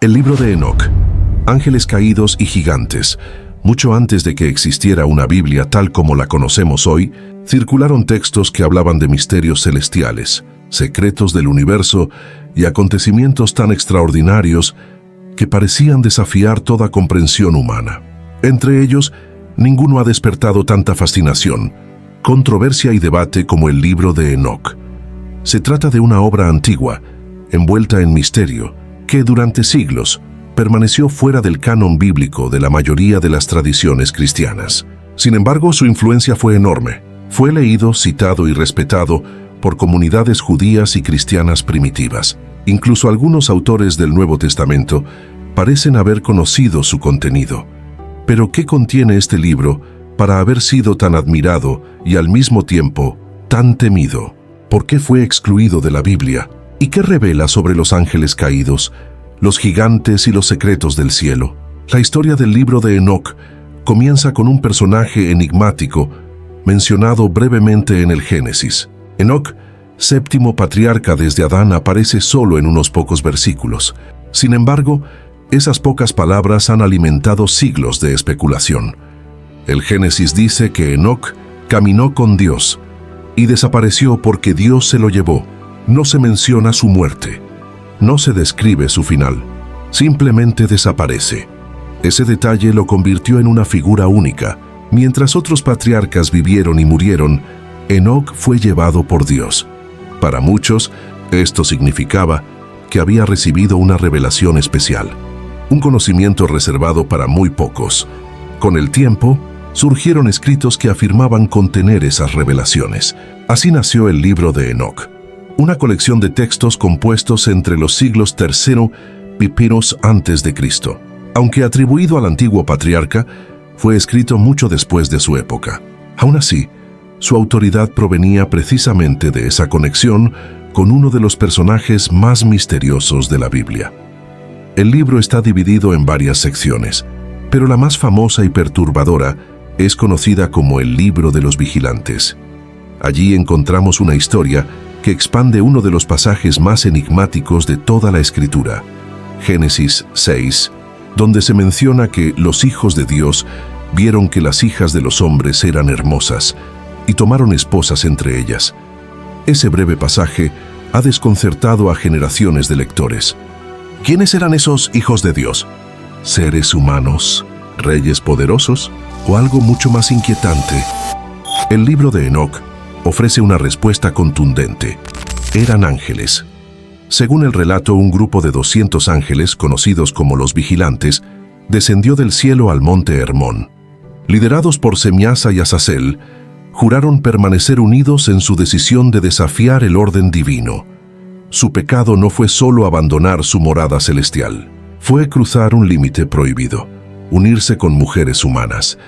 El libro de Enoc, ángeles caídos y gigantes. Mucho antes de que existiera una Biblia tal como la conocemos hoy, circularon textos que hablaban de misterios celestiales, secretos del universo y acontecimientos tan extraordinarios que parecían desafiar toda comprensión humana. Entre ellos, ninguno ha despertado tanta fascinación, controversia y debate como el libro de Enoc. Se trata de una obra antigua, envuelta en misterio, que durante siglos permaneció fuera del canon bíblico de la mayoría de las tradiciones cristianas. Sin embargo, su influencia fue enorme. Fue leído, citado y respetado por comunidades judías y cristianas primitivas. Incluso algunos autores del Nuevo Testamento parecen haber conocido su contenido. Pero, ¿qué contiene este libro para haber sido tan admirado y al mismo tiempo tan temido? ¿Por qué fue excluido de la Biblia? ¿Y qué revela sobre los ángeles caídos, los gigantes y los secretos del cielo? La historia del libro de Enoc comienza con un personaje enigmático mencionado brevemente en el Génesis. Enoc, séptimo patriarca desde Adán, aparece solo en unos pocos versículos. Sin embargo, esas pocas palabras han alimentado siglos de especulación. El Génesis dice que Enoc caminó con Dios y desapareció porque Dios se lo llevó. No se menciona su muerte. No se describe su final. Simplemente desaparece. Ese detalle lo convirtió en una figura única. Mientras otros patriarcas vivieron y murieron, Enoc fue llevado por Dios. Para muchos, esto significaba que había recibido una revelación especial, un conocimiento reservado para muy pocos. Con el tiempo, surgieron escritos que afirmaban contener esas revelaciones. Así nació el libro de Enoc, una colección de textos compuestos entre los siglos III y I antes de Cristo. Aunque atribuido al antiguo patriarca, fue escrito mucho después de su época. Aún así, su autoridad provenía precisamente de esa conexión con uno de los personajes más misteriosos de la Biblia. El libro está dividido en varias secciones, pero la más famosa y perturbadora es conocida como el Libro de los Vigilantes. Allí encontramos una historia que expande uno de los pasajes más enigmáticos de toda la Escritura, Génesis 6, donde se menciona que los hijos de Dios vieron que las hijas de los hombres eran hermosas y tomaron esposas entre ellas. Ese breve pasaje ha desconcertado a generaciones de lectores. ¿Quiénes eran esos hijos de Dios? ¿Seres humanos? ¿Reyes poderosos? ¿O algo mucho más inquietante? El libro de Enoc ofrece una respuesta contundente. Eran ángeles. Según el relato, un grupo de 200 ángeles, conocidos como los vigilantes, descendió del cielo al monte Hermón. Liderados por Semiasa y Azazel, juraron permanecer unidos en su decisión de desafiar el orden divino. Su pecado no fue solo abandonar su morada celestial, fue cruzar un límite prohibido, unirse con mujeres humanas.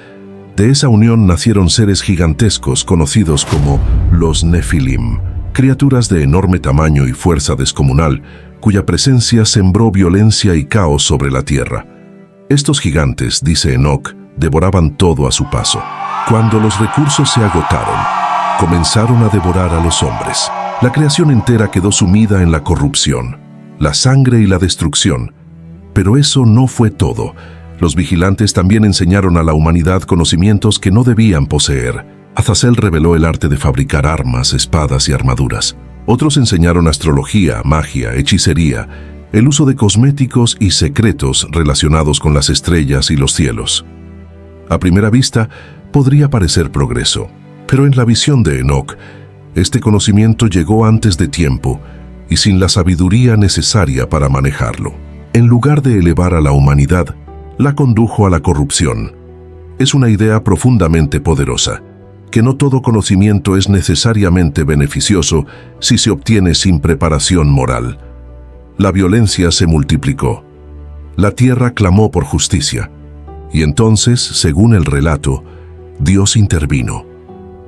De esa unión nacieron seres gigantescos conocidos como los Nefilim, criaturas de enorme tamaño y fuerza descomunal, cuya presencia sembró violencia y caos sobre la tierra. Estos gigantes, dice Enoc, devoraban todo a su paso. Cuando los recursos se agotaron, comenzaron a devorar a los hombres. La creación entera quedó sumida en la corrupción, la sangre y la destrucción. Pero eso no fue todo. Los vigilantes también enseñaron a la humanidad conocimientos que no debían poseer. Azazel reveló el arte de fabricar armas, espadas y armaduras. Otros enseñaron astrología, magia, hechicería, el uso de cosméticos y secretos relacionados con las estrellas y los cielos. A primera vista, podría parecer progreso, pero en la visión de Enoc, este conocimiento llegó antes de tiempo y sin la sabiduría necesaria para manejarlo. En lugar de elevar a la humanidad, la condujo a la corrupción. Es una idea profundamente poderosa, que no todo conocimiento es necesariamente beneficioso si se obtiene sin preparación moral. La violencia se multiplicó. La tierra clamó por justicia. Y entonces, según el relato, Dios intervino.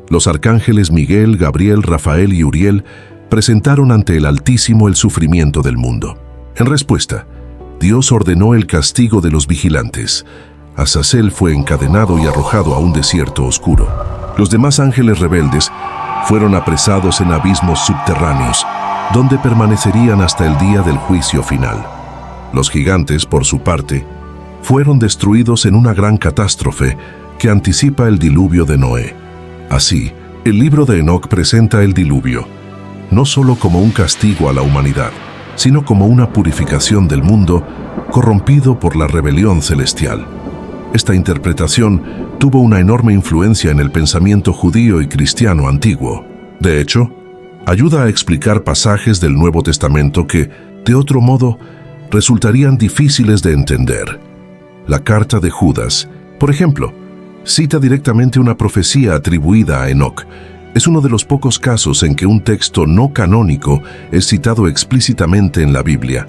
Los arcángeles Miguel, Gabriel, Rafael y Uriel presentaron ante el Altísimo el sufrimiento del mundo. En respuesta, Dios ordenó el castigo de los vigilantes. Azazel fue encadenado y arrojado a un desierto oscuro. Los demás ángeles rebeldes fueron apresados en abismos subterráneos, donde permanecerían hasta el día del juicio final. Los gigantes, por su parte, fueron destruidos en una gran catástrofe que anticipa el diluvio de Noé. Así, el libro de Enoc presenta el diluvio, no solo como un castigo a la humanidad, sino como una purificación del mundo corrompido por la rebelión celestial. Esta interpretación tuvo una enorme influencia en el pensamiento judío y cristiano antiguo. De hecho, ayuda a explicar pasajes del Nuevo Testamento que, de otro modo, resultarían difíciles de entender. La carta de Judas, por ejemplo, cita directamente una profecía atribuida a Enoc. Es uno de los pocos casos en que un texto no canónico es citado explícitamente en la Biblia.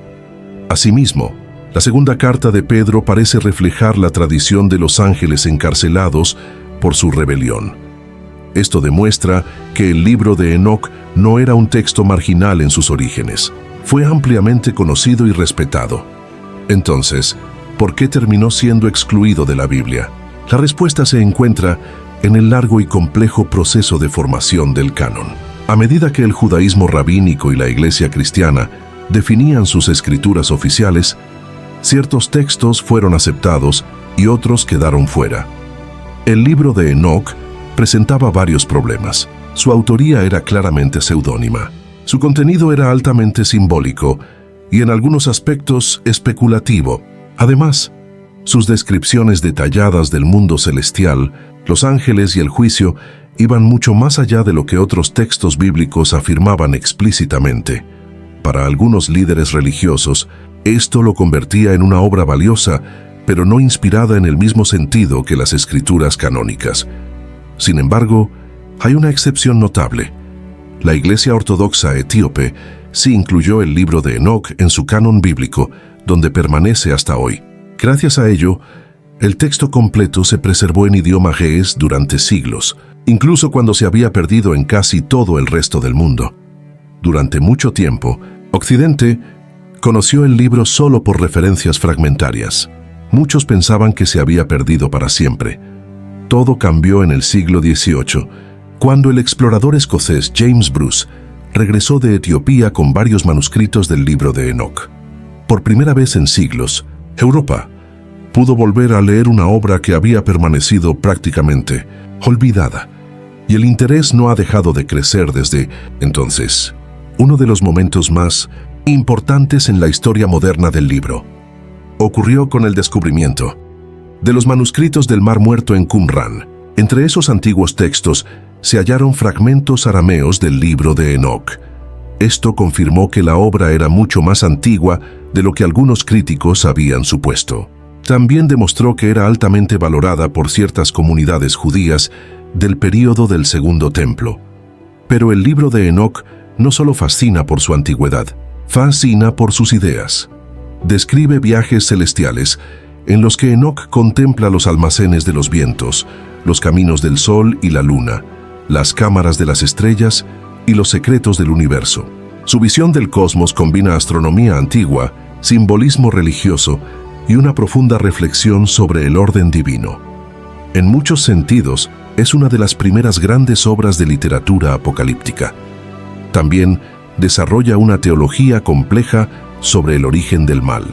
Asimismo, la segunda carta de Pedro parece reflejar la tradición de los ángeles encarcelados por su rebelión. Esto demuestra que el libro de Enoc no era un texto marginal en sus orígenes. Fue ampliamente conocido y respetado. Entonces, ¿por qué terminó siendo excluido de la Biblia? La respuesta se encuentra en el largo y complejo proceso de formación del canon. A medida que el judaísmo rabínico y la iglesia cristiana definían sus escrituras oficiales, ciertos textos fueron aceptados y otros quedaron fuera. El libro de Enoc presentaba varios problemas. Su autoría era claramente seudónima. Su contenido era altamente simbólico y en algunos aspectos especulativo. Además, sus descripciones detalladas del mundo celestial, los ángeles y el juicio iban mucho más allá de lo que otros textos bíblicos afirmaban explícitamente. Para algunos líderes religiosos, esto lo convertía en una obra valiosa, pero no inspirada en el mismo sentido que las escrituras canónicas. Sin embargo, hay una excepción notable. La Iglesia Ortodoxa etíope sí incluyó el libro de Enoc en su canon bíblico, donde permanece hasta hoy. Gracias a ello, el texto completo se preservó en idioma ge'ez durante siglos, incluso cuando se había perdido en casi todo el resto del mundo. Durante mucho tiempo, Occidente conoció el libro solo por referencias fragmentarias. Muchos pensaban que se había perdido para siempre. Todo cambió en el siglo XVIII, cuando el explorador escocés James Bruce regresó de Etiopía con varios manuscritos del libro de Enoc. Por primera vez en siglos, Europa pudo volver a leer una obra que había permanecido prácticamente olvidada, y el interés no ha dejado de crecer desde entonces. Uno de los momentos más importantes en la historia moderna del libro ocurrió con el descubrimiento de los manuscritos del Mar Muerto en Qumran. Entre esos antiguos textos se hallaron fragmentos arameos del libro de Enoc. Esto confirmó que la obra era mucho más antigua de lo que algunos críticos habían supuesto. También demostró que era altamente valorada por ciertas comunidades judías del período del Segundo Templo. Pero el libro de Enoc no solo fascina por su antigüedad, fascina por sus ideas. Describe viajes celestiales en los que Enoc contempla los almacenes de los vientos, los caminos del sol y la luna, las cámaras de las estrellas y los secretos del universo. Su visión del cosmos combina astronomía antigua, simbolismo religioso y una profunda reflexión sobre el orden divino. En muchos sentidos, es una de las primeras grandes obras de literatura apocalíptica. También desarrolla una teología compleja sobre el origen del mal.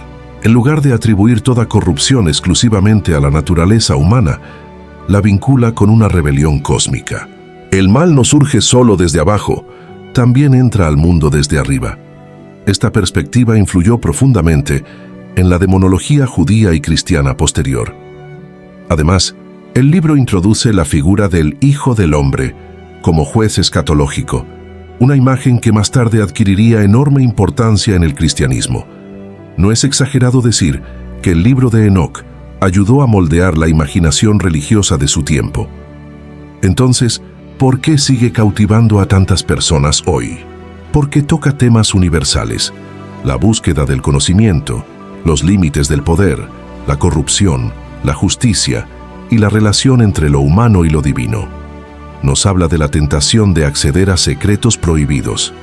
En lugar de atribuir toda corrupción exclusivamente a la naturaleza humana, la vincula con una rebelión cósmica. El mal no surge solo desde abajo, también entra al mundo desde arriba. Esta perspectiva influyó profundamente en la demonología judía y cristiana posterior. Además, el libro introduce la figura del Hijo del Hombre como juez escatológico, una imagen que más tarde adquiriría enorme importancia en el cristianismo. No es exagerado decir que el libro de Enoc ayudó a moldear la imaginación religiosa de su tiempo. Entonces, ¿por qué sigue cautivando a tantas personas hoy? Porque toca temas universales: la búsqueda del conocimiento, los límites del poder, la corrupción, la justicia y la relación entre lo humano y lo divino. Nos habla de la tentación de acceder a secretos prohibidos,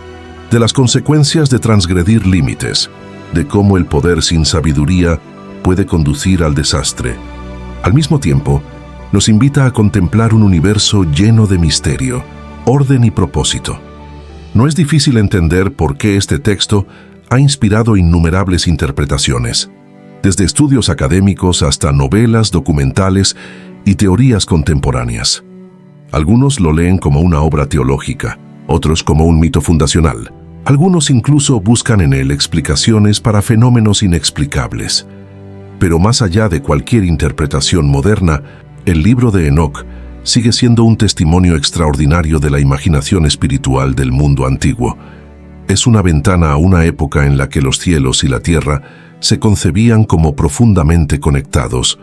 de las consecuencias de transgredir límites, de cómo el poder sin sabiduría puede conducir al desastre. Al mismo tiempo, nos invita a contemplar un universo lleno de misterio, orden y propósito. No es difícil entender por qué este texto ha inspirado innumerables interpretaciones, desde estudios académicos hasta novelas, documentales y teorías contemporáneas. Algunos lo leen como una obra teológica, otros como un mito fundacional. Algunos incluso buscan en él explicaciones para fenómenos inexplicables. Pero más allá de cualquier interpretación moderna, el libro de Enoc sigue siendo un testimonio extraordinario de la imaginación espiritual del mundo antiguo. Es una ventana a una época en la que los cielos y la tierra se concebían como profundamente conectados,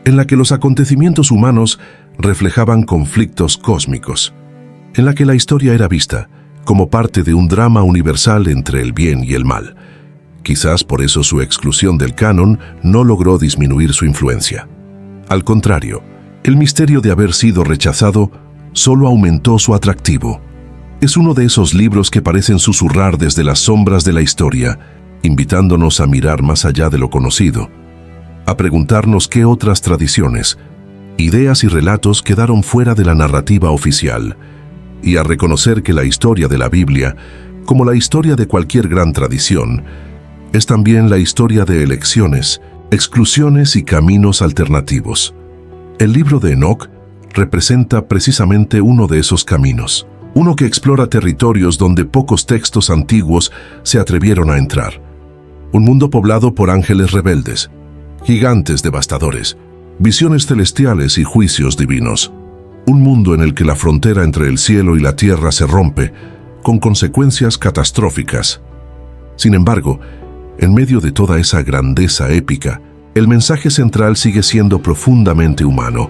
en la que los acontecimientos humanos reflejaban conflictos cósmicos, en la que la historia era vista como parte de un drama universal entre el bien y el mal. Quizás por eso su exclusión del canon no logró disminuir su influencia. Al contrario, el misterio de haber sido rechazado solo aumentó su atractivo. Es uno de esos libros que parecen susurrar desde las sombras de la historia, invitándonos a mirar más allá de lo conocido, a preguntarnos qué otras tradiciones, ideas y relatos quedaron fuera de la narrativa oficial, y a reconocer que la historia de la Biblia, como la historia de cualquier gran tradición, es también la historia de elecciones, exclusiones y caminos alternativos. El libro de Enoc representa precisamente uno de esos caminos, uno que explora territorios donde pocos textos antiguos se atrevieron a entrar. Un mundo poblado por ángeles rebeldes, gigantes devastadores, visiones celestiales y juicios divinos. Un mundo en el que la frontera entre el cielo y la tierra se rompe, con consecuencias catastróficas. Sin embargo, en medio de toda esa grandeza épica, el mensaje central sigue siendo profundamente humano,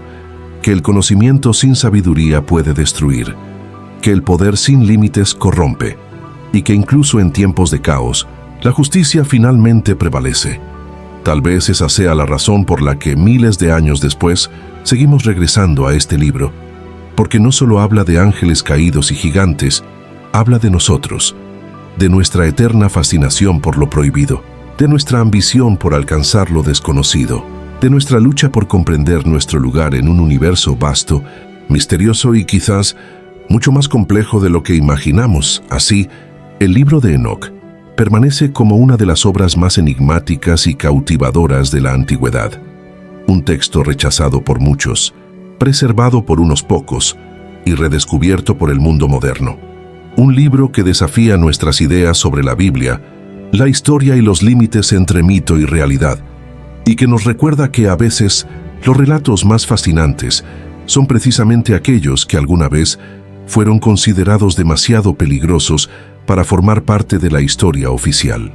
que el conocimiento sin sabiduría puede destruir, que el poder sin límites corrompe, y que incluso en tiempos de caos, la justicia finalmente prevalece. Tal vez esa sea la razón por la que miles de años después seguimos regresando a este libro, porque no solo habla de ángeles caídos y gigantes, habla de nosotros, de nuestra eterna fascinación por lo prohibido, de nuestra ambición por alcanzar lo desconocido, de nuestra lucha por comprender nuestro lugar en un universo vasto, misterioso y quizás mucho más complejo de lo que imaginamos. Así, el libro de Enoc permanece como una de las obras más enigmáticas y cautivadoras de la antigüedad. Un texto rechazado por muchos, preservado por unos pocos y redescubierto por el mundo moderno. Un libro que desafía nuestras ideas sobre la Biblia, la historia y los límites entre mito y realidad, y que nos recuerda que a veces los relatos más fascinantes son precisamente aquellos que alguna vez fueron considerados demasiado peligrosos para formar parte de la historia oficial.